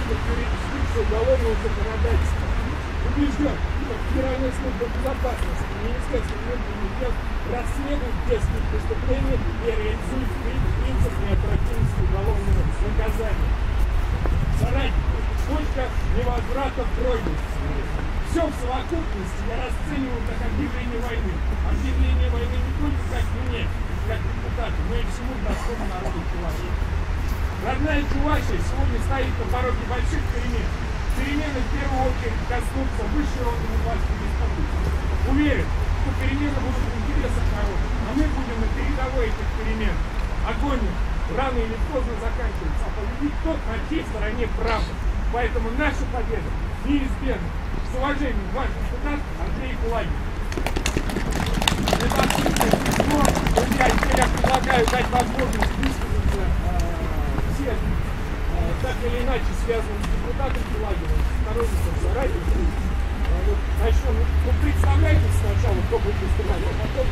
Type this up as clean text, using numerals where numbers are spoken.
нормативов юридического уголовного законодательства. Убежден, что Федеральная служба безопасности и Министерство внутренних дел расследуют детские преступления и реализуют принцип неотвратимости уголовного наказания. Соратники, точка невозврата в тройности. Все в совокупности я расцениваю как объявление войны. Объявление войны не только как мне, как депутату, но и всему простому народу Чувашии. Родная Чувашия сегодня стоит на пороге больших перемен. Перемены в первую очередь коснутся высшей органы власти республики. Уверен, что перемены будут в интересах народа, а мы будем на передовой этих перемен. Огонь рано или поздно заканчивается, а победит тот, на чьей стороне правда. Поэтому наша победа неизбежна. С уважением, ваш депутат Андрей Кулагин. Это открытое письмо. Друзья, теперь я предлагаю дать возможность высказаться всем, так или иначе связанным с депутатом Кулагиным, сторонником соратником. Начнем. Представляйте сначала, кто будет выступать, а потом